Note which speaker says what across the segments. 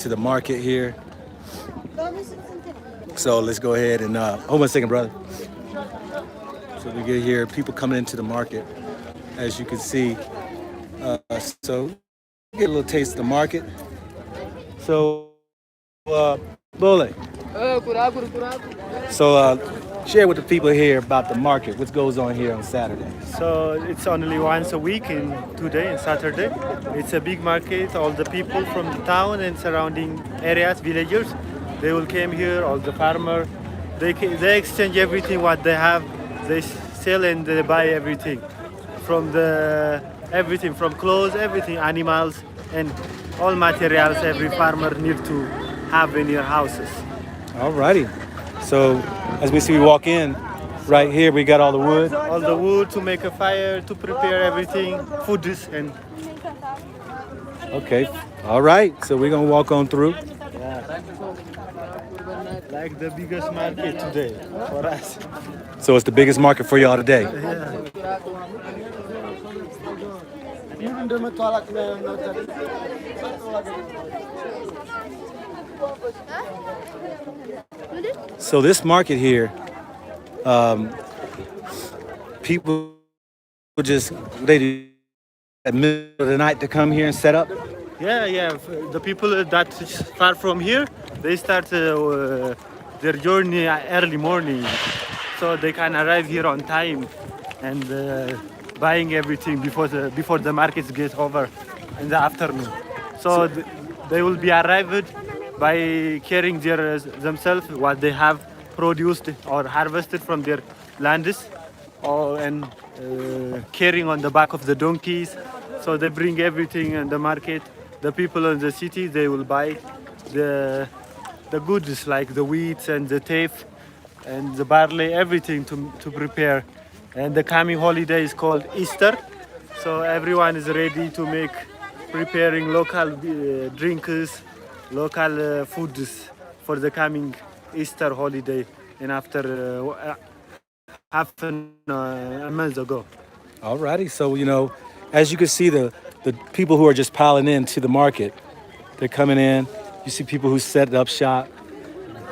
Speaker 1: to the market here. So let's go ahead and hold on a second, brother. So we get here, people coming into the market, as you can see. So get a little taste of the market. So, Bole. So share with the people here about the market. What goes on here on Saturday?
Speaker 2: So it's only once a week in 2 days, Saturday. It's a big market. All the people from the town and surrounding areas, villagers, they will come here. All the farmer, they exchange everything what they have. They sell and they buy everything everything from clothes, everything, animals, and all materials every farmer need to have in your houses.
Speaker 1: Alrighty. So as we see, we walk in. Right here, we got all the wood.
Speaker 2: All the wood to make a fire, to prepare everything, foods and.
Speaker 1: Okay. All right. So we're gonna walk on through.
Speaker 2: Yeah. Like the biggest market today for us.
Speaker 1: So it's the biggest market for y'all today.
Speaker 2: Yeah.
Speaker 1: So this market here, people they do at middle of the night to come here and set up.
Speaker 2: Yeah. The people that is far from here, they start their journey early morning, so they can arrive here on time and buying everything before the markets get over in the afternoon. So they will be arrived by carrying themselves what they have produced or harvested from their lands, and carrying on the back of the donkeys. So they bring everything in the market. The people in the city, they will buy the goods like the wheat and the teff and the barley, everything to prepare. And the coming holiday is called Easter. So everyone is ready to preparing local drinks, local foods for the coming Easter holiday. And after half a month ago.
Speaker 1: Alrighty. So as you can see, the people who are just piling into the market, they're coming in. You see people who set up shop.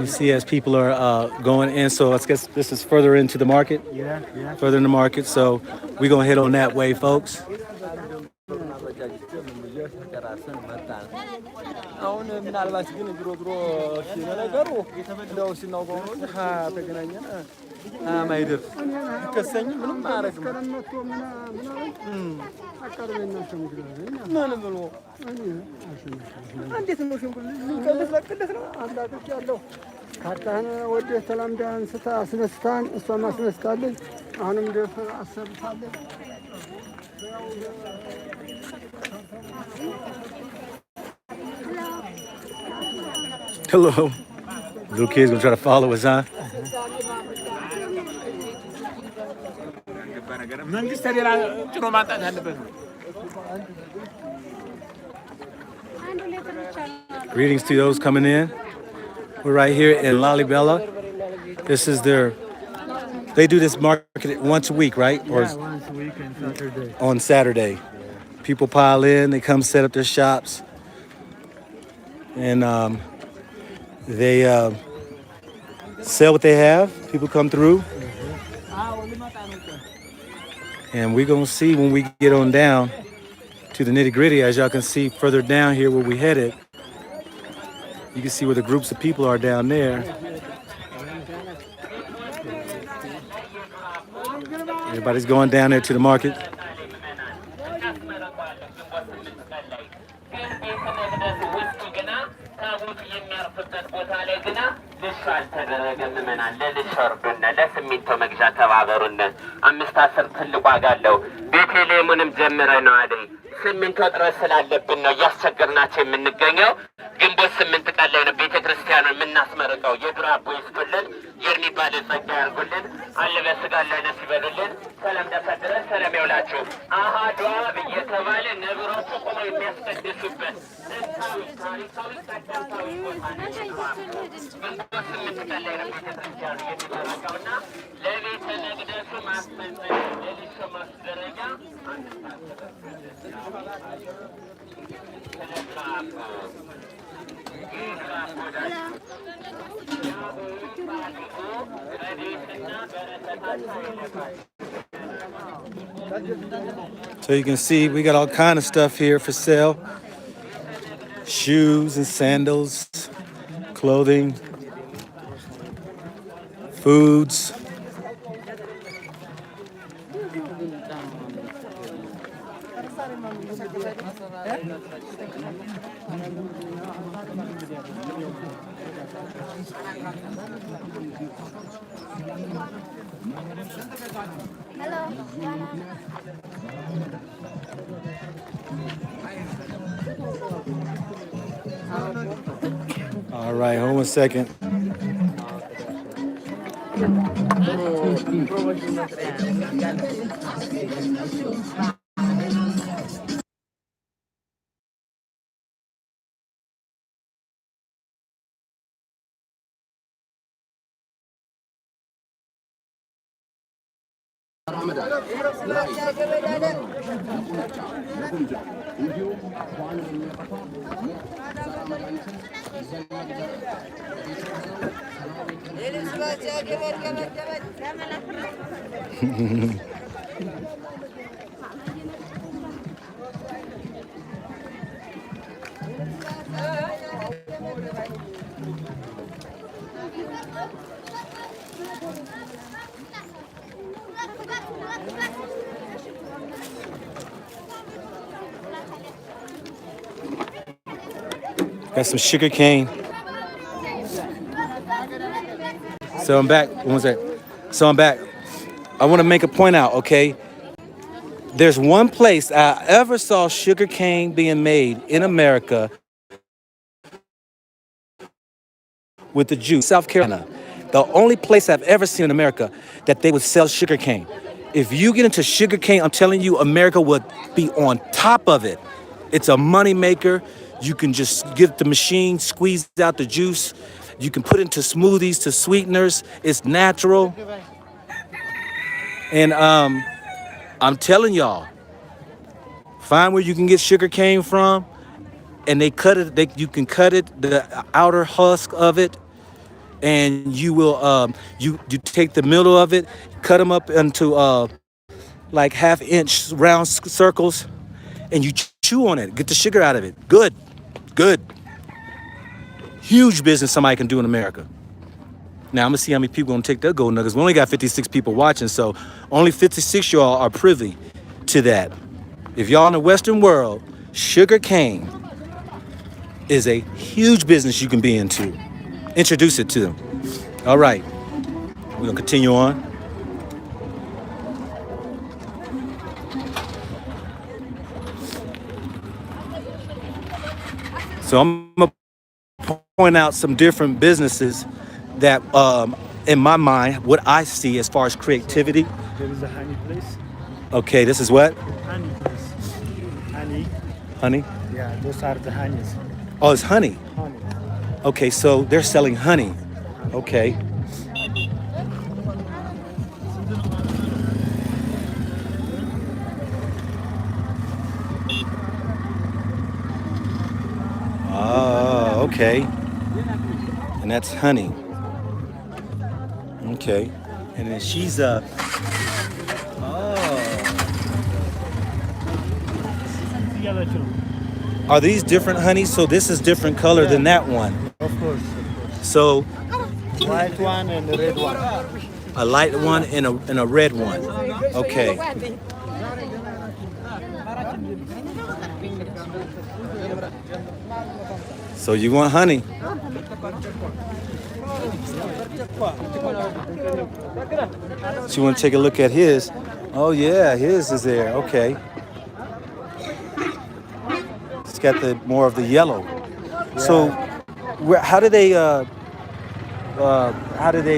Speaker 1: You see as people are going in. So I guess this is further into the market.
Speaker 2: Yeah.
Speaker 1: Further in the market. So we're gonna head on that way, folks. Hello. Little kids gonna try to follow us, huh? Greetings to those coming in. We're right here in Lalibela. This is they do this market once a week, right?
Speaker 2: Or once a week and Saturday.
Speaker 1: On Saturday. People pile in, they come set up their shops. And they sell what they have. People come through. And we're going to see when we get on down to the nitty gritty. As y'all can see further down here where we headed, you can see where the groups of people are down there. Everybody's going down there to the market.
Speaker 3: ስምንት ወጥረስ ስላለብን ነው እያስቸገርናቸው የምንገኘው። ግንቦት 8 ቀን ላይ ነው ቤተክርስቲያኑን የምናስመርቀው። የድሮ አቦ ይስጡልን፣ የሚባል ጸጋ ያርጉልን፣ አለበስ ጋር ለነስ ይበሉልን። ሰላም ደፈድረን ሰላም ይውላችሁ። አሃዷ እየተባለ ነብሮቹ ቆመው የሚያስቀድሱበት ታሪካዊ ቀደምታዊ ቦታ ነው። ግንቦት 8 ቀን ላይ ነው ቤተክርስቲያኑ የሚመረቀውና ለቤተ መቅደሱ ማስፈጸሚያ ለሊሾ ማስደረጃ
Speaker 1: So you can see we got all kind of stuff here for sale. Shoes and sandals, clothing, foods. All right, hold on a second. Got some sugar cane. So I'm back. What was that? So I'm back. I want to make a point out, okay? There's one place I ever saw sugar cane being made in America with the juice, South Carolina. The only place I've ever seen in America that they would sell sugar cane. If you get into sugar cane, I'm telling you, America would be on top of it. It's a money maker. You can just get the machine, squeeze out the juice. You can put it into smoothies, to sweeteners. It's natural. And I'm telling y'all, find where you can get sugar cane from, and they cut it. You can cut it, the outer husk of it, and you will you take the middle of it, cut them up into like half-inch round circles, and you chew on it. Get the sugar out of it. Good. Huge business somebody can do in America. Now I'm gonna see how many people gonna take their gold nuggets. We only got 56 people watching, so only 56 y'all are privy to that. If y'all in the Western world, sugar cane is a huge business you can be into. Introduce it to them. All right, we're gonna continue on. So I'm gonna point out some different businesses that, in my mind, what I see as far as creativity.
Speaker 2: There is a honey place.
Speaker 1: Okay, this is what?
Speaker 2: Honey place. Honey.
Speaker 1: Honey?
Speaker 2: Yeah, those are the honeys.
Speaker 1: Oh, it's honey.
Speaker 2: Honey.
Speaker 1: Okay, so they're selling honey. Okay. Oh, okay. And that's honey. Okay. And then she's oh. Are these different honeys? So this is different color than that one.
Speaker 2: Of course.
Speaker 1: So
Speaker 2: White one and the red one.
Speaker 1: a light one and a red one. Okay. So you want honey? So you want to take a look at his? Oh yeah, his is there. Okay. It's got the more of the yellow. Yeah. So, how do they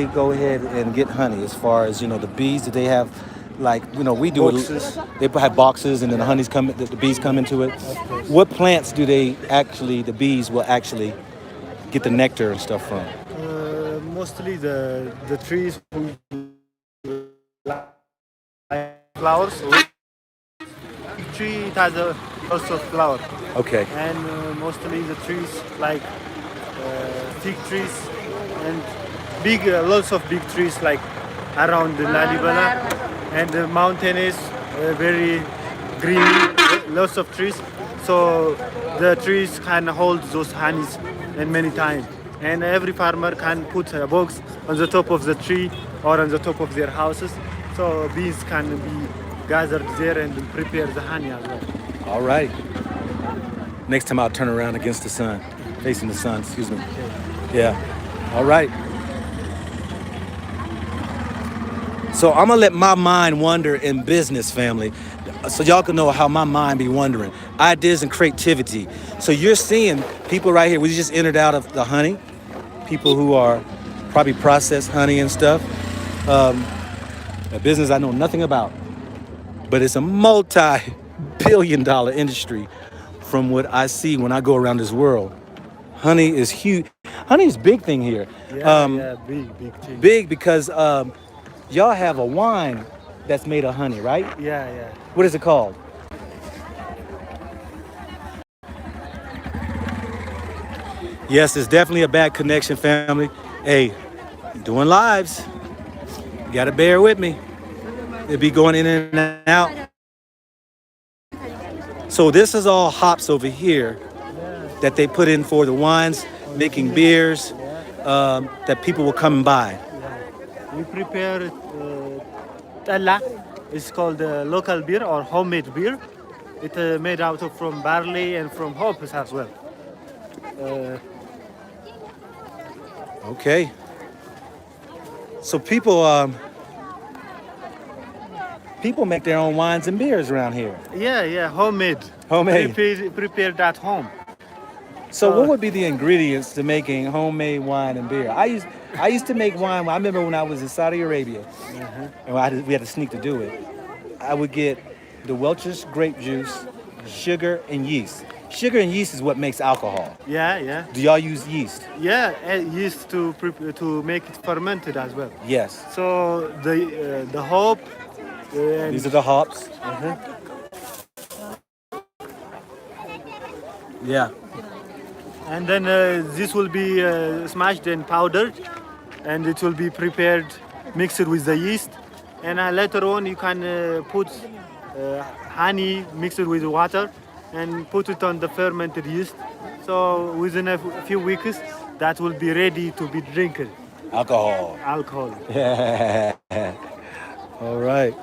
Speaker 1: go ahead and get honey? As far as the bees, do they have, like we do
Speaker 2: boxes.
Speaker 1: They have boxes, and then the bees come into it. What plants do the bees will actually get the nectar and stuff from?
Speaker 2: Mostly the trees who like flowers. Tree it has also flower.
Speaker 1: Okay.
Speaker 2: And mostly the trees like fig trees, and big, lots of big trees like around the Lalibela, and the mountain is very green, lots of trees. So the trees can hold those honeys and many times. And every farmer can put a box on the top of the tree or on the top of their houses. So bees can be gathered there and prepare the honey as well.
Speaker 1: All right. Next time I'll turn around against the sun, facing the sun, excuse me. Yeah. All right. So I'm gonna let my mind wander in business, family, so y'all can know how my mind be wandering. Ideas and creativity. So you're seeing people right here. We just entered out of the honey. People who are probably processed honey and stuff. A business I know nothing about, but it's a multi-billion-dollar industry from what I see when I go around this world. Honey is huge. Honey is a big thing here.
Speaker 2: Big thing.
Speaker 1: Big because y'all have a wine that's made of honey, right?
Speaker 2: Yeah.
Speaker 1: What is it called? Yes, it's definitely a bad connection, family. Hey, doing lives. You gotta bear with me. It'll be going in and out. So this is all hops over here that they put in for the wines, making beers that people will come and buy.
Speaker 2: We prepare talla. It's called local beer or homemade beer. It's made out of from barley and from hops as well.
Speaker 1: Okay. So people make their own wines and beers around here.
Speaker 2: Yeah, homemade.
Speaker 1: Homemade.
Speaker 2: Prepared at home.
Speaker 1: So what would be the ingredients to making homemade wine and beer? I used to make wine. I remember when I was in Saudi Arabia, and we had to sneak to do it. I would get the Welch's grape juice, sugar, and yeast. Sugar and yeast is what makes alcohol.
Speaker 2: Yeah.
Speaker 1: Do y'all use yeast?
Speaker 2: Yeah, yeast to make it fermented as well.
Speaker 1: Yes.
Speaker 2: So the hop.
Speaker 1: These are the hops. Yeah.
Speaker 2: And then this will be smashed and powdered, and it will be prepared, mixed with the yeast. And later on, you can put honey mixed with water and put it on the fermented yeast. So within a few weeks, that will be ready to be drinking.
Speaker 1: Alcohol.
Speaker 2: Yeah.
Speaker 1: All right.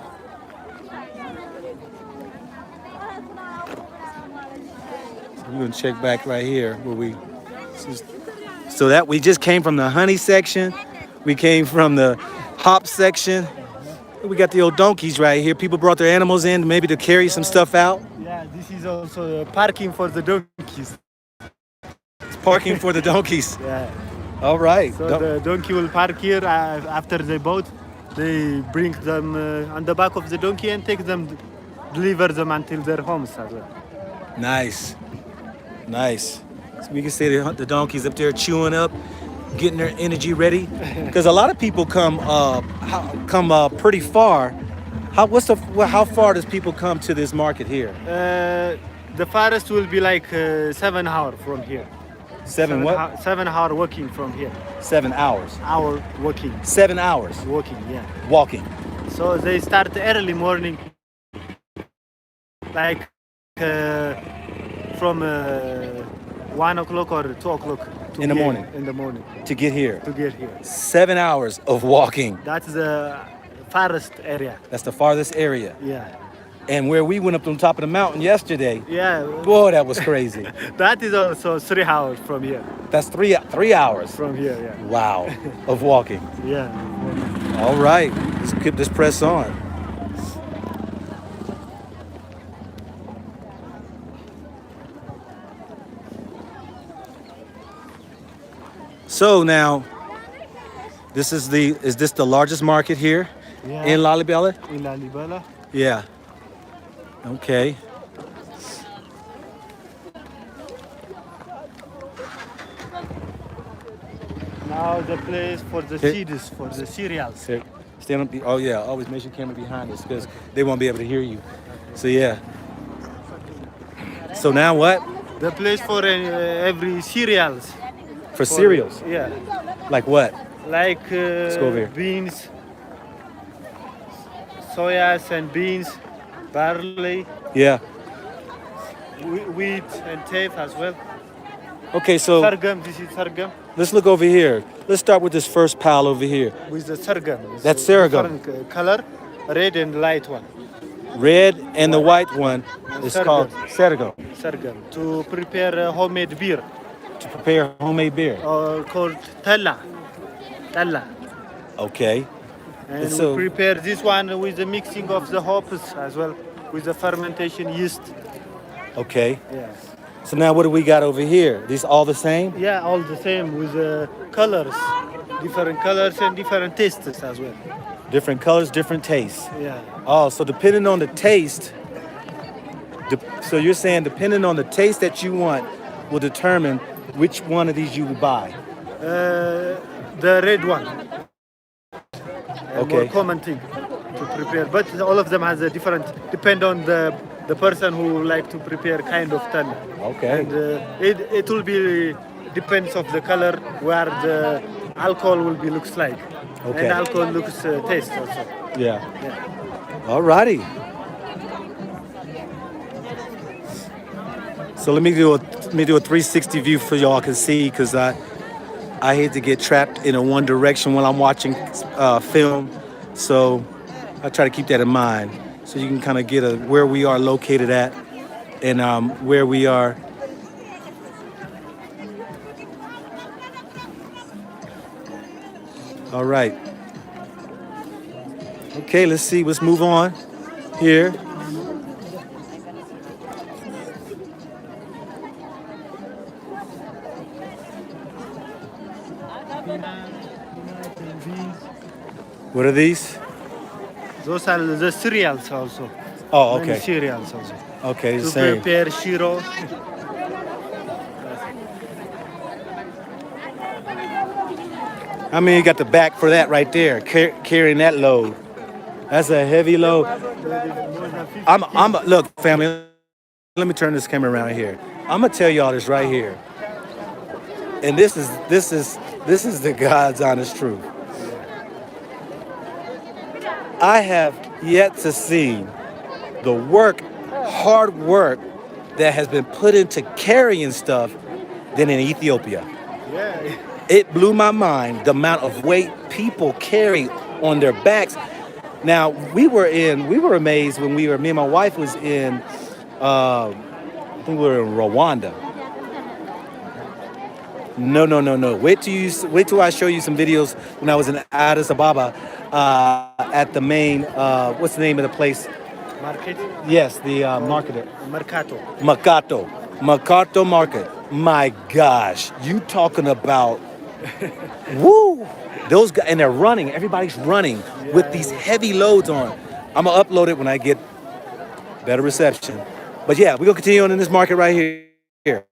Speaker 1: We're gonna check back right here where so that we just came from the honey section, we came from the hop section. We got the old donkeys right here. People brought their animals in maybe to carry some stuff out.
Speaker 2: Yeah, this is also parking for the donkeys.
Speaker 1: It's parking for the donkeys.
Speaker 2: Yeah.
Speaker 1: All right.
Speaker 2: So the donkey will park here after they bought. They bring them on the back of the donkey and take them, deliver them until their homes as well.
Speaker 1: Nice. So we can see the donkeys up there chewing up, getting their energy ready. Because a lot of people come pretty far. How far does people come to this market here?
Speaker 2: The farthest will be like 7 hours from here.
Speaker 1: 7 what?
Speaker 2: 7 hour walking from here.
Speaker 1: 7 hours.
Speaker 2: Hour walking.
Speaker 1: 7 hours.
Speaker 2: Walking, yeah.
Speaker 1: Walking.
Speaker 2: So they start early morning, like from 1 o'clock or 2 o'clock.
Speaker 1: In the morning.
Speaker 2: In the morning.
Speaker 1: To get here. 7 hours of walking.
Speaker 2: That's the farthest area.
Speaker 1: That's the farthest area.
Speaker 2: Yeah.
Speaker 1: And where we went up on top of the mountain yesterday.
Speaker 2: Yeah.
Speaker 1: Boy, that was crazy.
Speaker 2: That is also 3 hours from here.
Speaker 1: That's 3 hours.
Speaker 2: From here, yeah.
Speaker 1: Wow. Of walking.
Speaker 2: Yeah.
Speaker 1: All right. Let's keep this press on. So now, is this the largest market here in Lalibela?
Speaker 2: In Lalibela.
Speaker 1: Yeah. Okay.
Speaker 2: Now the place for the seeds, for the cereals.
Speaker 1: Here. Stand up. Oh yeah. Always make your camera behind us because they won't be able to hear you. So yeah. So now what?
Speaker 2: The place for every cereals.
Speaker 1: For cereals?
Speaker 2: Yeah.
Speaker 1: Like what?
Speaker 2: Like
Speaker 1: go over here.
Speaker 2: beans, soyas and beans, barley,
Speaker 1: Yeah.
Speaker 2: wheat and teff as well.
Speaker 1: Okay, so
Speaker 2: Sargum, this is sargum
Speaker 1: let's look over here. Let's start with this first pile over here.
Speaker 2: with the sargum. It's
Speaker 1: That's
Speaker 2: a
Speaker 1: sorghum.
Speaker 2: different color, red and light one.
Speaker 1: Red and the white one is
Speaker 2: Sorghum.
Speaker 1: called sorghum.
Speaker 2: Sargum to prepare homemade beer
Speaker 1: To prepare homemade beer.
Speaker 2: called talla. Talla.
Speaker 1: Okay.
Speaker 2: And
Speaker 1: So-
Speaker 2: we prepare this one with the mixing of the hops as well, with the fermentation yeast.
Speaker 1: Okay.
Speaker 2: Yeah.
Speaker 1: So now what do we got over here? These all the same?
Speaker 2: Yeah, all the same with the colors, different colors and different tastes as well.
Speaker 1: Different colors, different tastes.
Speaker 2: Yeah.
Speaker 1: Oh, so depending on the taste, so you're saying depending on the taste that you want will determine which one of these you would buy.
Speaker 2: The red one.
Speaker 1: Okay.
Speaker 2: More common thing to prepare, but all of them has a different. Depend on the person who like to prepare kind of talla.
Speaker 1: Okay.
Speaker 2: And it will be depends of the color where the alcohol will be looks like.
Speaker 1: Okay.
Speaker 2: And alcohol looks taste also.
Speaker 1: Yeah.
Speaker 2: Yeah.
Speaker 1: All righty. So let me do a 360 view for y'all can see, because I hate to get trapped in a one direction while I'm watching film. So I try to keep that in mind, so you can kind of get where we are located at, and where we are. All right. Okay, let's see. Let's move on here. What are these?
Speaker 2: Those are the cereals also.
Speaker 1: Oh,
Speaker 2: Many
Speaker 1: okay.
Speaker 2: cereals also.
Speaker 1: Okay, the
Speaker 2: To
Speaker 1: same.
Speaker 2: prepare shiro.
Speaker 1: I mean, you got the back for that right there, carrying that load. That's a heavy load. Look, family. Let me turn this camera around here. I'm gonna tell y'all this right here, and this is the God's honest truth. I have yet to see the hard work that has been put into carrying stuff than in Ethiopia.
Speaker 2: Yeah.
Speaker 1: It blew my mind the amount of weight people carry on their backs. Now we were amazed when me and my wife was in, I think we were in Rwanda. No. Wait till I show you some videos when I was in Addis Ababa at the main, what's the name of the place?
Speaker 2: Market.
Speaker 1: Yes, the market.
Speaker 2: Mercato.
Speaker 1: Mercato Market. My gosh, you talking about, woo! Those guys, and they're running. Everybody's running with these heavy loads on. I'm gonna upload it when I get better reception. But yeah, we're gonna continue on in this market right here.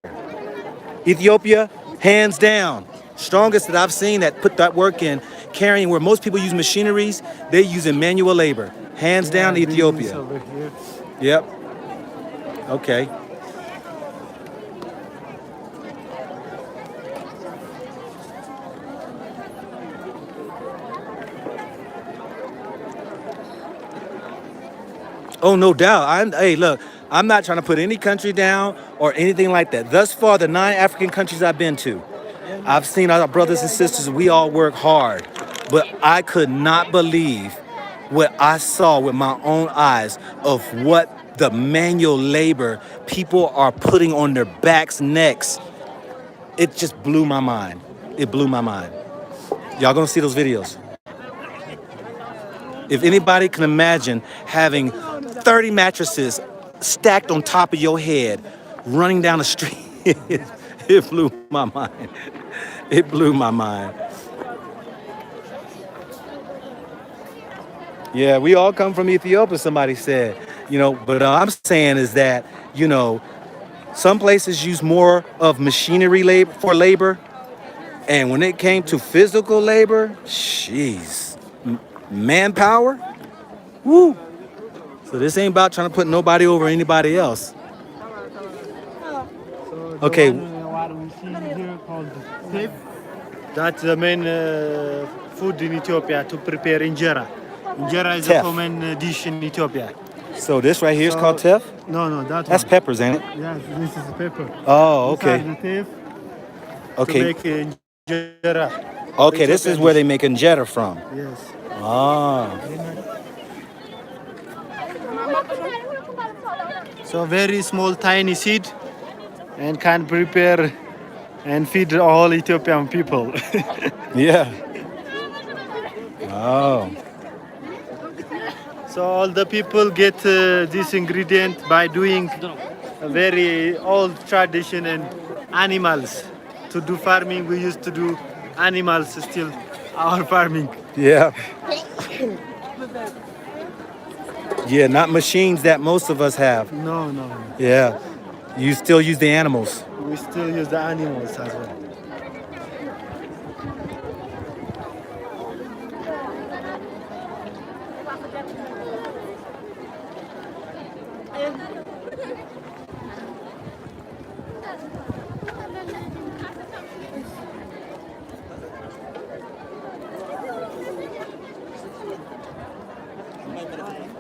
Speaker 1: Ethiopia, hands down, strongest that I've seen that put that work in, carrying where most people use machineries, they're using manual labor. Hands down, Ethiopia.
Speaker 2: Over here.
Speaker 1: Yep. Okay. Oh, no doubt. Hey, look, I'm not trying to put any country down or anything like that. Thus far, the 9 African countries I've been to, I've seen our brothers and sisters, we all work hard. But I could not believe what I saw with my own eyes of what the manual labor people are putting on their backs, necks. It just blew my mind. It blew my mind. Y'all gonna see those videos. If anybody can imagine having 30 mattresses stacked on top of your head, running down the street, it blew my mind. It blew my mind. Yeah, we all come from Ethiopia, somebody said. But I'm saying is that, some places use more of machinery labor. And when it came to physical labor, jeez, manpower, woo. So this ain't about trying to put nobody over anybody else.
Speaker 2: So
Speaker 1: Okay.
Speaker 2: What we see here called teff. That's the main food in Ethiopia to prepare injera. Injera is
Speaker 1: Teff.
Speaker 2: a common dish in Ethiopia.
Speaker 1: So this right here is called teff?
Speaker 2: No,
Speaker 1: That's
Speaker 2: one.
Speaker 1: peppers, ain't it?
Speaker 2: Yes, this is pepper.
Speaker 1: Oh,
Speaker 2: These are
Speaker 1: okay.
Speaker 2: the teff
Speaker 1: Okay.
Speaker 2: to make injera.
Speaker 1: Okay, this is where they make injera from.
Speaker 2: Yes.
Speaker 1: Ah.
Speaker 2: So very small, tiny seed, and can prepare and feed all Ethiopian people.
Speaker 1: Yeah. Oh.
Speaker 2: So all the people get this ingredient by doing a very old tradition and animals. To do farming, we used to do animals still our farming.
Speaker 1: Yeah. Yeah, not machines that most of us have.
Speaker 2: No.
Speaker 1: Yeah. You still use the animals.
Speaker 2: We still use the animals as well.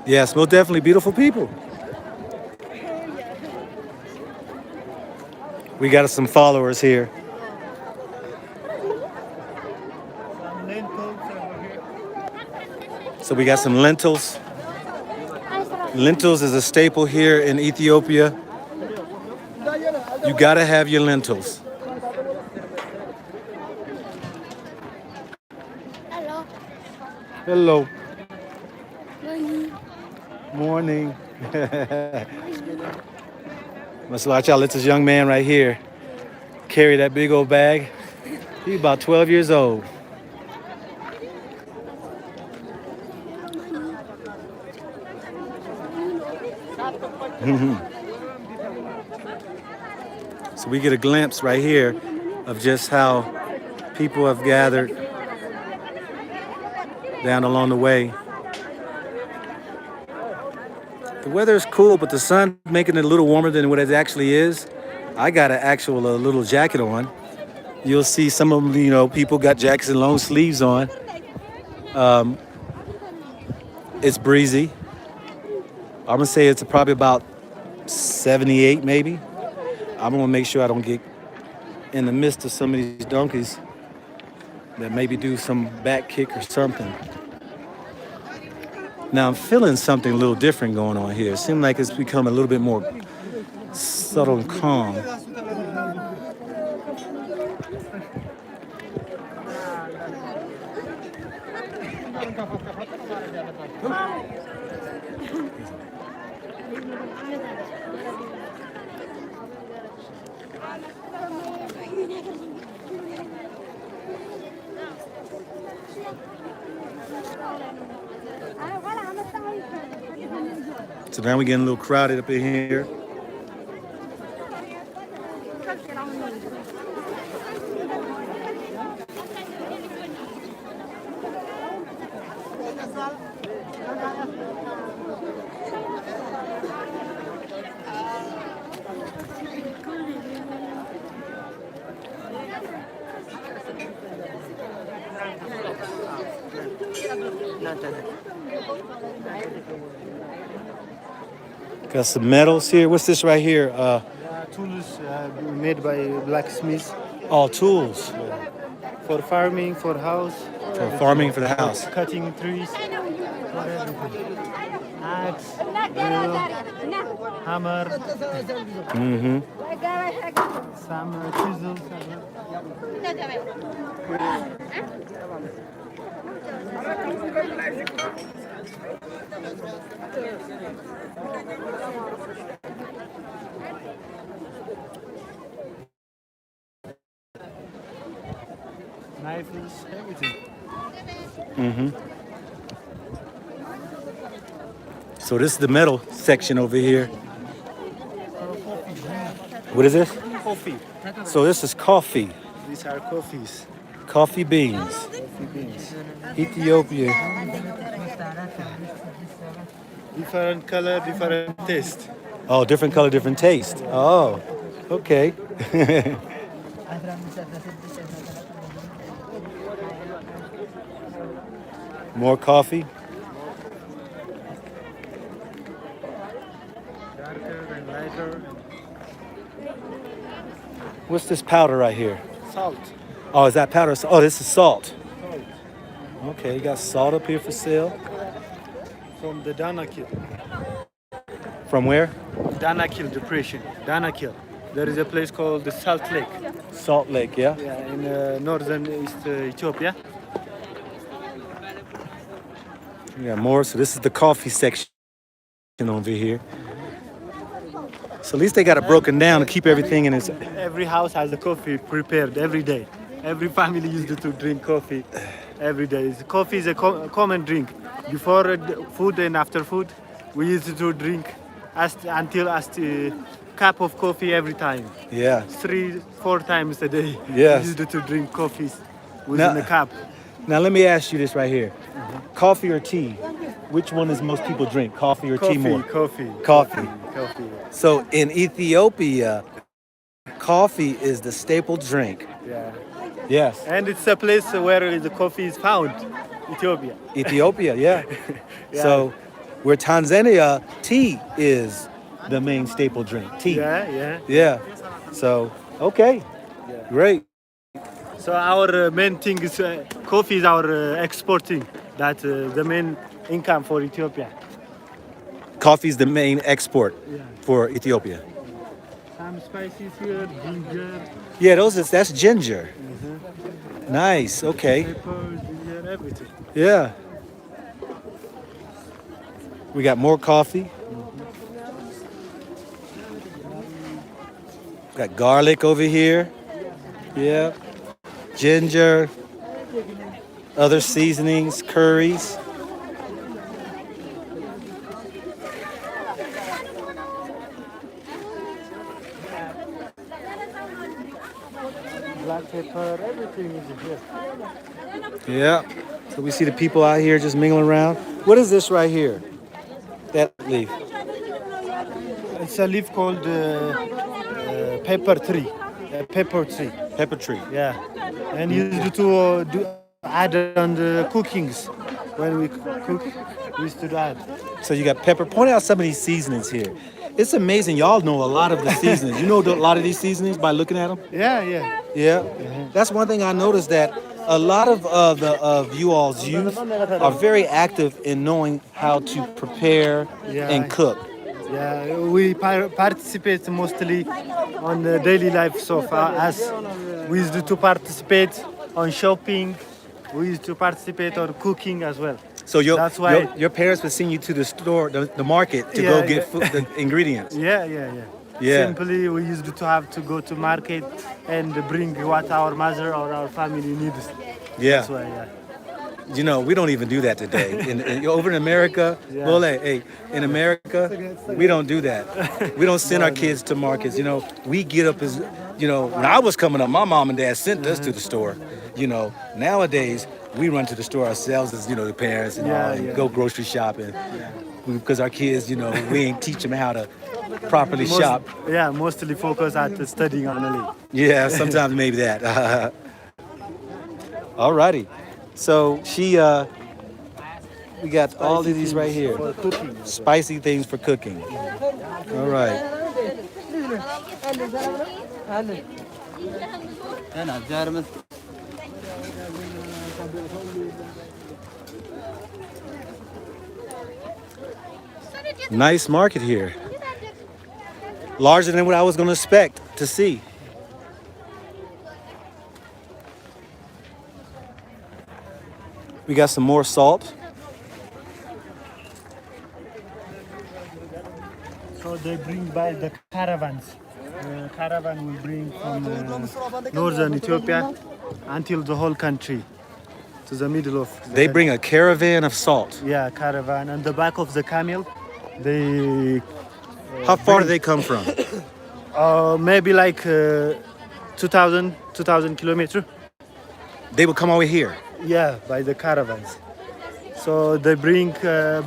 Speaker 1: Yes, most definitely beautiful people. We got some followers here. So we got some lentils. Lentils is a staple here in Ethiopia. You gotta have your lentils. Hello. Morning. Must watch out, let this young man right here carry that big old bag. He's about 12 years old. So we get a glimpse right here of just how people have gathered down along the way. The weather is cool, but the sun making it a little warmer than what it actually is. I got an actual little jacket on. You'll see some of them, people got jackets and long sleeves on. It's breezy. I'm gonna say it's probably about 78 maybe. I'm gonna make sure I don't get in the midst of some of these donkeys that maybe do some back kick or something. Now I'm feeling something a little different going on here. It seems like it's become a little bit more subtle and calm. So now we're getting a little crowded up in here. Got some metals here. What's this right here?
Speaker 2: Tools made by blacksmiths.
Speaker 1: All tools.
Speaker 2: For farming, for house.
Speaker 1: For farming, for the house.
Speaker 2: Cutting trees. For everything. Axe, drill, hammer.
Speaker 1: Mm-hmm.
Speaker 2: Some chisels. Knives, everything.
Speaker 1: Mm-hmm. So this is the metal section over here. What is this?
Speaker 2: Coffee.
Speaker 1: So this is coffee.
Speaker 2: These are coffees.
Speaker 1: Coffee beans.
Speaker 2: Coffee beans.
Speaker 1: Ethiopia.
Speaker 2: Different color, different taste.
Speaker 1: Oh, different color, different taste. Oh, okay. More coffee.
Speaker 2: Darker and lighter.
Speaker 1: What's this powder right here?
Speaker 2: Salt.
Speaker 1: Oh, is that powder? Oh, this is salt.
Speaker 2: Salt.
Speaker 1: Okay, you got salt up here for sale.
Speaker 2: From the Danakil.
Speaker 1: From where?
Speaker 2: Danakil depression. Danakil. There is a place called the Salt Lake.
Speaker 1: Salt Lake, yeah?
Speaker 2: Yeah, in northern East Ethiopia.
Speaker 1: Yeah, more. So this is the coffee section over here. So at least they got it broken down to keep everything in its...
Speaker 2: Every house has a coffee prepared every day. Every family used to drink coffee every day. Coffee is a common drink. Before food and after food, we used to drink until a cup of coffee every time.
Speaker 1: Yeah.
Speaker 2: 3-4 times a day.
Speaker 1: Yes.
Speaker 2: We used to drink coffees within a cup.
Speaker 1: Now let me ask you this right here. Coffee or tea? Which one does most people drink? Coffee or tea more?
Speaker 2: Coffee.
Speaker 1: Coffee.
Speaker 2: Coffee.
Speaker 1: So in Ethiopia, coffee is the staple drink.
Speaker 2: Yeah.
Speaker 1: Yes.
Speaker 2: And it's a place where the coffee is found. Ethiopia.
Speaker 1: Ethiopia, yeah.
Speaker 2: Yeah.
Speaker 1: So where Tanzania, tea is the main staple drink. Tea.
Speaker 2: Yeah.
Speaker 1: Yeah. So, okay.
Speaker 2: Yeah.
Speaker 1: Great.
Speaker 2: So our main thing is coffee is our exporting. That's the main income for Ethiopia.
Speaker 1: Coffee is the main export
Speaker 2: Yeah.
Speaker 1: for Ethiopia.
Speaker 2: Some spices here, ginger,
Speaker 1: Yeah, that's ginger. Nice. Okay.
Speaker 2: pepper, ginger, everything.
Speaker 1: Yeah. We got more coffee. Got garlic over here. Yeah. Ginger. Other seasonings, curries.
Speaker 2: Black pepper, everything is here.
Speaker 1: Yeah. So we see the people out here just mingling around. What is this right here? That leaf.
Speaker 2: It's a leaf called pepper tree. Pepper tree.
Speaker 1: Pepper tree.
Speaker 2: Yeah. And used to add on the cookings. When we cook, we used to add.
Speaker 1: So you got pepper. Point out some of these seasonings here. It's amazing. Y'all know a lot of the seasonings. You know a lot of these seasonings by looking at them?
Speaker 2: Yeah.
Speaker 1: Yeah. That's one thing I noticed, that a lot of you all's youth are very active in knowing how to prepare and cook.
Speaker 2: Yeah, we participate mostly on the daily life so far, as we used to participate on shopping, we used to participate on cooking as well.
Speaker 1: So
Speaker 2: That's why-
Speaker 1: your parents would send you to the store, the market, to
Speaker 2: Yeah,
Speaker 1: go get
Speaker 2: yeah.
Speaker 1: food, the ingredients.
Speaker 2: Yeah.
Speaker 1: Yeah.
Speaker 2: Simply, we used to have to go to market and bring what our mother or our family needs.
Speaker 1: Yeah.
Speaker 2: That's why, yeah.
Speaker 1: You know, we don't even do that today. Over in America,
Speaker 2: Yeah.
Speaker 1: well, hey, in America, we don't do that. We don't send our kids to markets. You know, we get up as, you know, when I was coming up, my mom and dad sent us to the store. You know, nowadays, we run to the store ourselves as, you know, the parents and, all, and go grocery shopping. Because our kids, you know, we ain't teach them how to properly shop.
Speaker 2: Yeah, mostly focus at studying only.
Speaker 1: Yeah, sometimes maybe that. Alrighty. So we got all of these right here.
Speaker 2: For cooking.
Speaker 1: Spicy things for cooking. All right. Nice market here. Larger than what I was going to expect to see. We got some more salt.
Speaker 2: So they bring by the caravans. The caravan will bring from northern Ethiopia until the whole country to the middle of.
Speaker 1: They bring a caravan of salt.
Speaker 2: Yeah, caravan. And the back of the camel, they.
Speaker 1: How far do they come from?
Speaker 2: Maybe like 2,000 kilometers.
Speaker 1: They would come over here.
Speaker 2: Yeah, by the caravans. So they bring a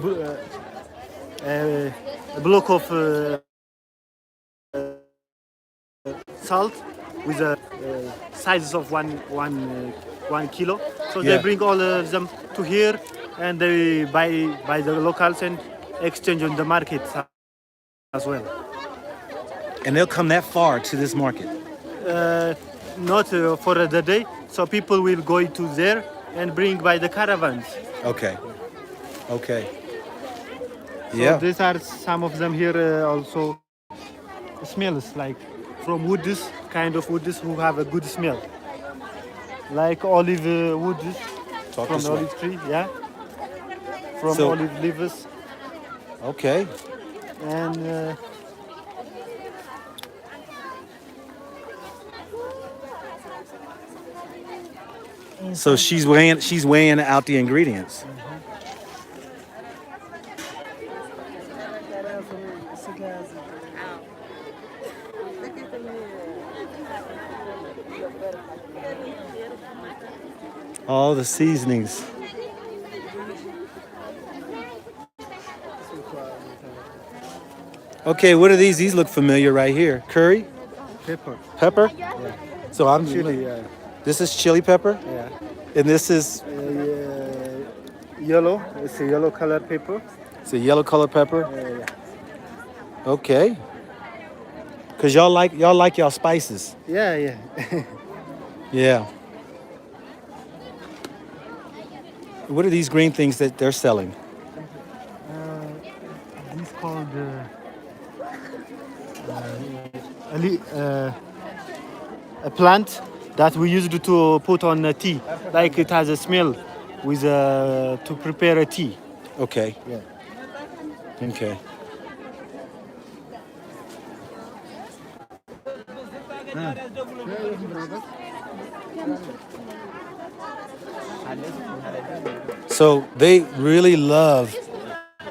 Speaker 2: block of salt with the sizes of one kilo. So
Speaker 1: Yeah.
Speaker 2: they bring all of them to here, and they buy by the locals and exchange on the market as well.
Speaker 1: And they'll come that far to this market.
Speaker 2: Not for the day, so people will go to there and bring by the caravans.
Speaker 1: Okay. Okay.
Speaker 2: So
Speaker 1: Yeah.
Speaker 2: these are some of them here also smells like from woods, kind of woods who have a good smell. Like olive woods
Speaker 1: Talk
Speaker 2: from
Speaker 1: this
Speaker 2: the
Speaker 1: way.
Speaker 2: olive tree, yeah. From
Speaker 1: So-
Speaker 2: olive leaves
Speaker 1: Okay.
Speaker 2: and
Speaker 1: So she's weighing out the ingredients. All the seasonings. Okay, what are these? These look familiar right here. Curry?
Speaker 2: pepper.
Speaker 1: Pepper? So I'm
Speaker 2: Chili, yeah.
Speaker 1: This is chili pepper?
Speaker 2: Yeah.
Speaker 1: And this is
Speaker 2: Yellow. It's a yellow color pepper.
Speaker 1: it's a yellow color pepper.
Speaker 2: Yeah.
Speaker 1: Okay. Cause y'all like y'all spices.
Speaker 2: Yeah, yeah.
Speaker 1: Yeah. What are these green things that they're selling?
Speaker 2: This called a plant that we used to put on a tea. Like it has a smell with to prepare a tea.
Speaker 1: Okay.
Speaker 2: Yeah.
Speaker 1: Okay. So they really love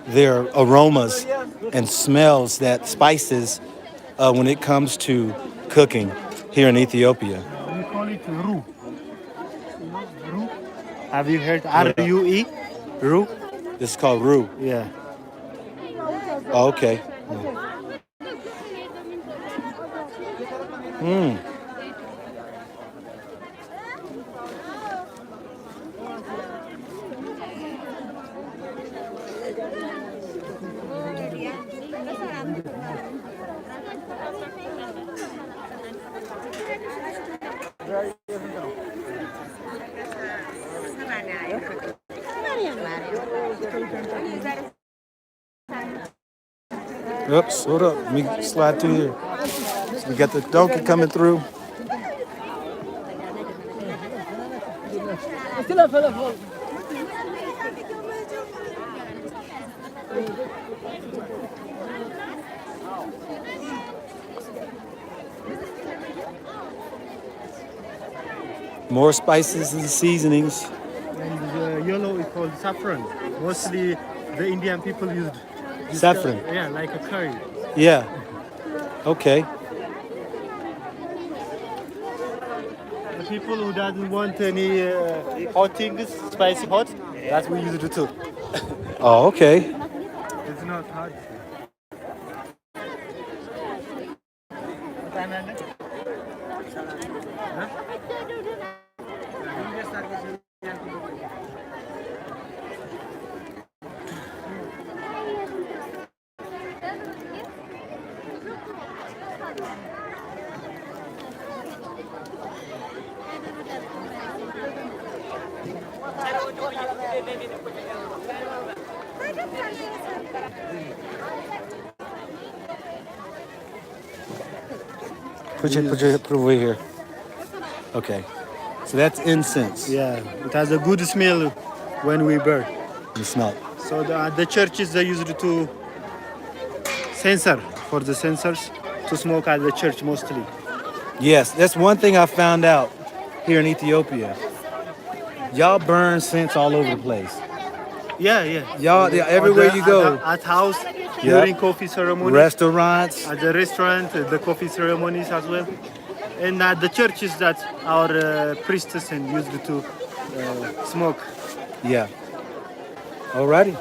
Speaker 1: their aromas and smells that spices when it comes to cooking here in Ethiopia.
Speaker 2: We call it roux. Roux. Have you heard R-U-E? Roux?
Speaker 1: This is called roux.
Speaker 2: Yeah.
Speaker 1: Oh, okay. Mm. Oops, hold up. Let me slide through here. So we got the donkey coming through. More spices and seasonings.
Speaker 2: And the yellow is called saffron. Mostly the Indian people used this
Speaker 1: Saffron.
Speaker 2: Yeah, like a curry.
Speaker 1: Yeah. Okay.
Speaker 2: The people who doesn't want any hot things, spicy hot, that we use it too.
Speaker 1: Oh, okay.
Speaker 2: It's not hot.
Speaker 1: Put your over here. Okay. So that's incense.
Speaker 2: Yeah, it has a good smell when we burn.
Speaker 1: You smell it.
Speaker 2: So the churches they used to censor for the censors to smoke at the church mostly.
Speaker 1: Yes, that's one thing I found out here in Ethiopia. Y'all burn scents all over the place.
Speaker 2: Yeah, yeah.
Speaker 1: Y'all, everywhere you go.
Speaker 2: At house, during coffee ceremonies,
Speaker 1: Restaurants.
Speaker 2: at the restaurant, the coffee ceremonies as well. And at the churches that our priestess and used to smoke.
Speaker 1: Yeah. Alrighty.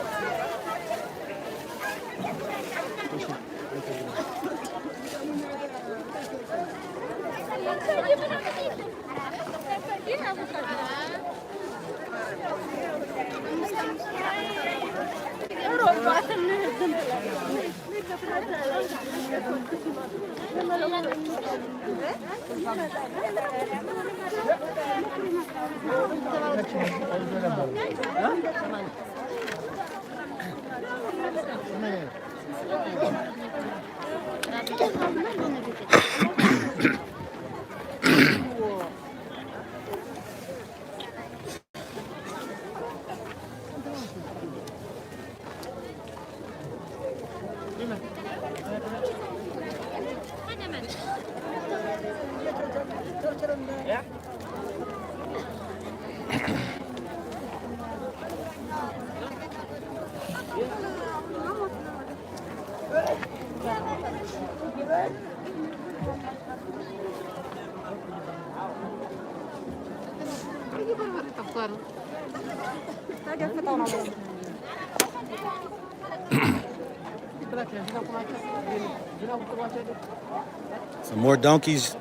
Speaker 1: Some more donkeys.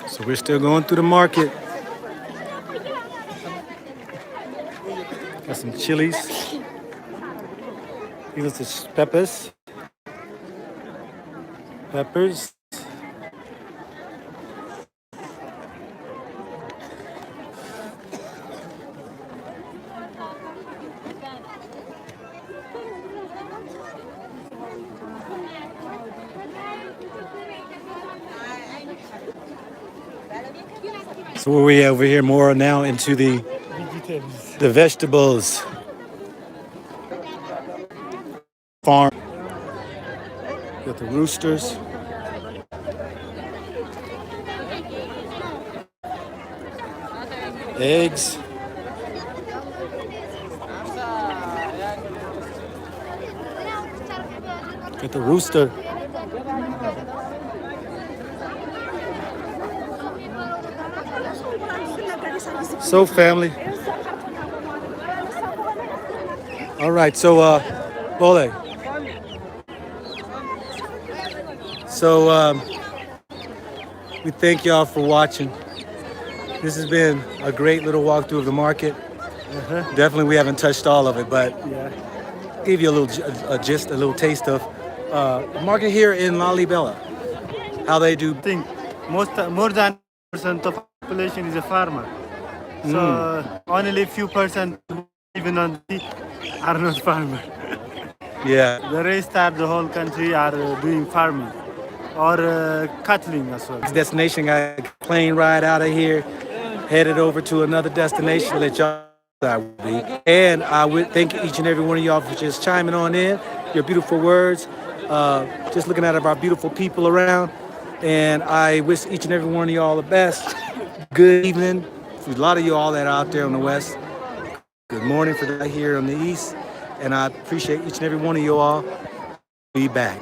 Speaker 1: So we're still going through the market. Got some chilies. These are peppers. Peppers. So where we over here more now into the vegetables farm. Got the roosters. Eggs. Got the rooster. So family. All right, so Bole. So we thank y'all for watching. This has been a great little walkthrough of the market. Definitely we haven't touched all of it, but give you a little gist, a little taste of the market here in Lalibela. How they do.
Speaker 2: I think more than % of population is a farmer. So only few percent even on the are not farmer.
Speaker 1: Yeah.
Speaker 2: The rest are the whole country are doing farming or cattling as well.
Speaker 1: This destination got a plane ride out of here, headed over to another destination that y'all will be. And I would thank each and every one of y'all for just chiming on in, your beautiful words, just looking at our beautiful people around. And I wish each and every one of y'all the best. Good evening. For a lot of you all that are out there on the west, good morning for that here on the east, and I appreciate each and every one of you all. Be back.